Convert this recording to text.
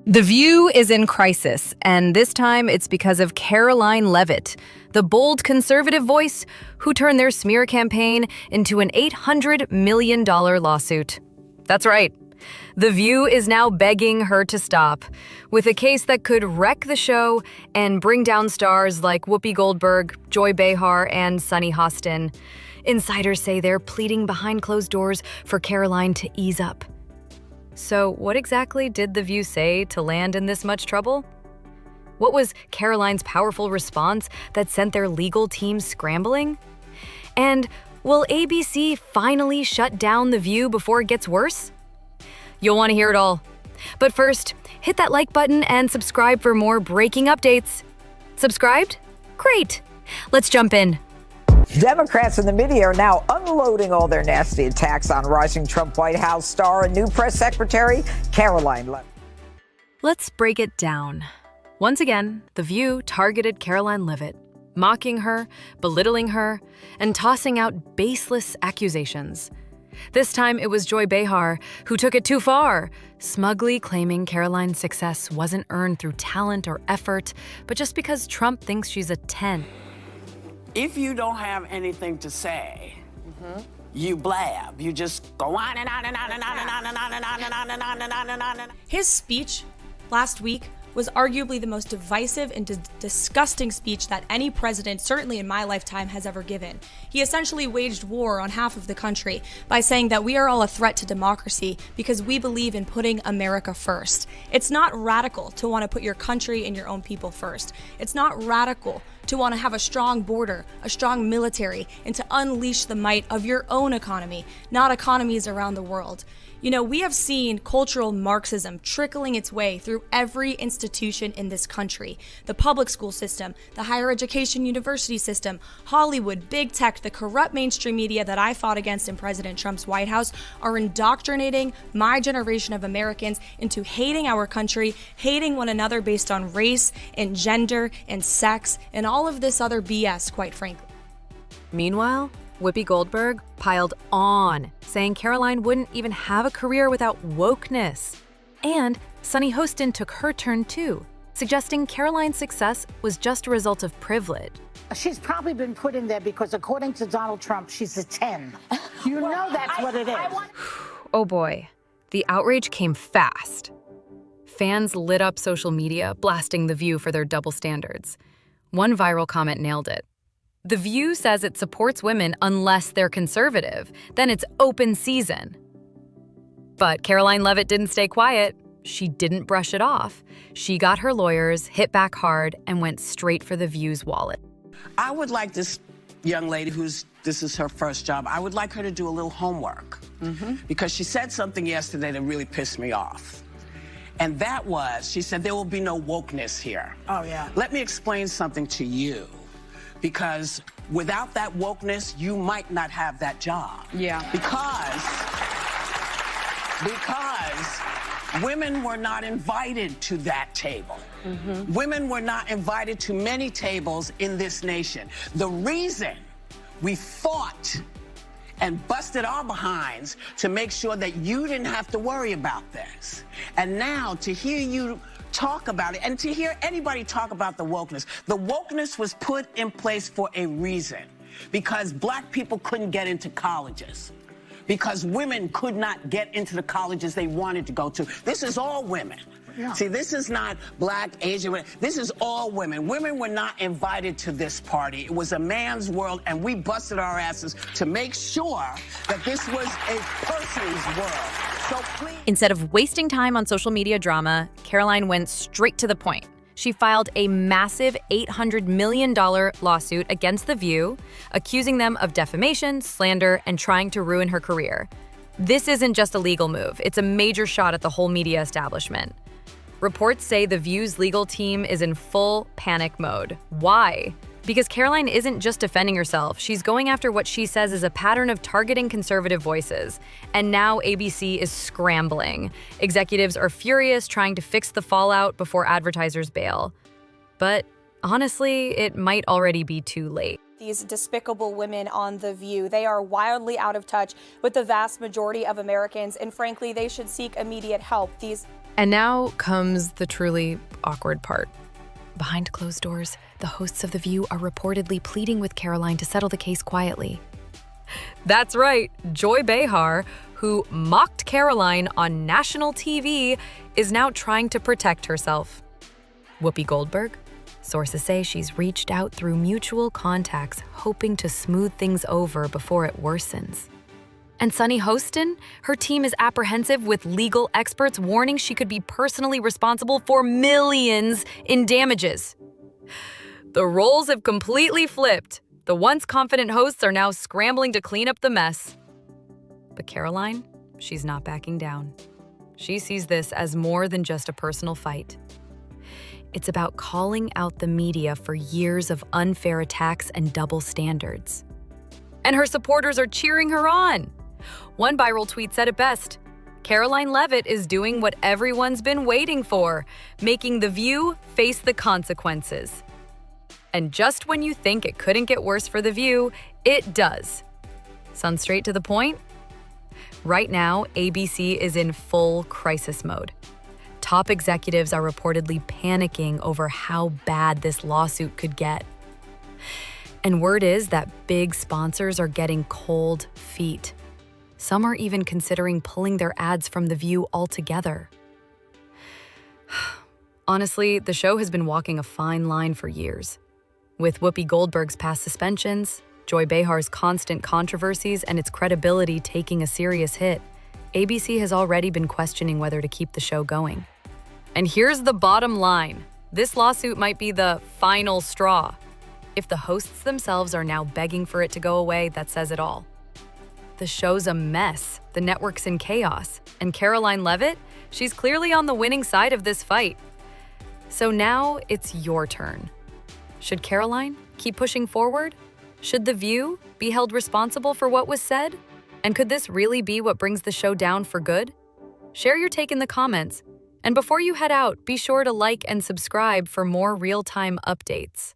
The View is in crisis, and this time it's because of Karoline Leavitt, the bold conservative voice who turned their smear campaign into an $800 million lawsuit. That's right. The View is now begging her to stop, with a case that could wreck the show and bring down stars like Whoopi Goldberg, Joy Behar, and Sunny Hostin. Insiders say they're pleading behind closed doors for Karoline to ease up. So what exactly did The View say to land in this much trouble? What was Karoline's powerful response that sent their legal team scrambling? And will ABC finally shut down The View before it gets worse? You'll want to hear it all. But first, hit that like button and subscribe for more breaking updates. Subscribed? Great! Let's jump in. Democrats and the media are now unloading all their nasty attacks on rising Trump White House star and new press secretary, Karoline Leavitt. Let's break it down. Once again, The View targeted Karoline Leavitt, mocking her, belittling her, and tossing out baseless accusations. This time it was Joy Behar who took it too far, smugly claiming Karoline's success wasn't earned through talent or effort, but just because Trump thinks she's a 10. If you don't have anything to say, you blab. You just go on and on and on and on and on and on and on and on and on and on and on and on. His speech last week was arguably the most divisive and disgusting speech that any president, certainly in my lifetime, has ever given. He essentially waged war on half of the country by saying that we are all a threat to democracy because we believe in putting America first. It's not radical to want to put your country and your own people first. It's not radical to want to have a strong border, a strong military, and to unleash the might of your own economy, not economies around the world. You know, we have seen cultural Marxism trickling its way through every institution in this country. The public school system, the higher education university system, Hollywood, big tech, the corrupt mainstream media that I fought against in President Trump's White House are indoctrinating my generation of Americans into hating our country, hating one another based on race and gender and sex and all of this other BS, quite frankly. Meanwhile, Whoopi Goldberg piled on, saying Karoline wouldn't even have a career without wokeness. And Sunny Hostin took her turn too, suggesting Karoline's success was just a result of privilege. She's probably been put in there because, according to Donald Trump, she's a 10. You know that's what it is. Oh boy, the outrage came fast. Fans lit up social media, blasting The View for their double standards. One viral comment nailed it. The View says it supports women unless they're conservative. Then it's open season. But Karoline Leavitt didn't stay quiet. She didn't brush it off. She got her lawyers, hit back hard, and went straight for The View's wallet. I would like this young lady this is her first job, I would like her to do a little homework. Because she said something yesterday that really pissed me off. And that was, she said, there will be no wokeness here. Oh, yeah. Let me explain something to you. Because without that wokeness, you might not have that job. Yeah. Because women were not invited to that table. Women were not invited to many tables in this nation. The reason we fought and busted our behinds to make sure that you didn't have to worry about this. And now to hear you talk about it and to hear anybody talk about the wokeness was put in place for a reason. Because black people couldn't get into colleges. Because women could not get into the colleges they wanted to go to. This is all women. Yeah. See, this is not black, Asian, this is all women. Women were not invited to this party. It was a man's world, and we busted our asses to make sure that this was a person's world. So please. Instead of wasting time on social media drama, Karoline went straight to the point. She filed a massive $800 million lawsuit against The View, accusing them of defamation, slander, and trying to ruin her career. This isn't just a legal move, it's a major shot at the whole media establishment. Reports say The View's legal team is in full panic mode. Why? Because Karoline isn't just defending herself, she's going after what she says is a pattern of targeting conservative voices. And now ABC is scrambling. Executives are furious, trying to fix the fallout before advertisers bail. But honestly, it might already be too late. These despicable women on The View, they are wildly out of touch with the vast majority of Americans, and frankly, they should seek immediate help. These And now comes the truly awkward part. Behind closed doors, the hosts of The View are reportedly pleading with Karoline to settle the case quietly. That's right, Joy Behar, who mocked Karoline on national TV, is now trying to protect herself. Whoopi Goldberg? Sources say she's reached out through mutual contacts, hoping to smooth things over before it worsens. And Sunny Hostin? Her team is apprehensive, with legal experts warning she could be personally responsible for millions in damages. The roles have completely flipped. The once confident hosts are now scrambling to clean up the mess. But Karoline, she's not backing down. She sees this as more than just a personal fight. It's about calling out the media for years of unfair attacks and double standards. And her supporters are cheering her on. One viral tweet said it best: Karoline Leavitt is doing what everyone's been waiting for, making The View face the consequences. And just when you think it couldn't get worse for The View, it does. Sound straight to the point? Right now, ABC is in full crisis mode. Top executives are reportedly panicking over how bad this lawsuit could get. And word is that big sponsors are getting cold feet. Some are even considering pulling their ads from The View altogether. Honestly, the show has been walking a fine line for years. With Whoopi Goldberg's past suspensions, Joy Behar's constant controversies, and its credibility taking a serious hit, ABC has already been questioning whether to keep the show going. And here's the bottom line. This lawsuit might be the final straw. If the hosts themselves are now begging for it to go away, that says it all. The show's a mess, the network's in chaos, and Karoline Leavitt, she's clearly on the winning side of this fight. So now it's your turn. Should Karoline keep pushing forward? Should The View be held responsible for what was said? And could this really be what brings the show down for good? Share your take in the comments. And before you head out, be sure to like and subscribe for more real-time updates.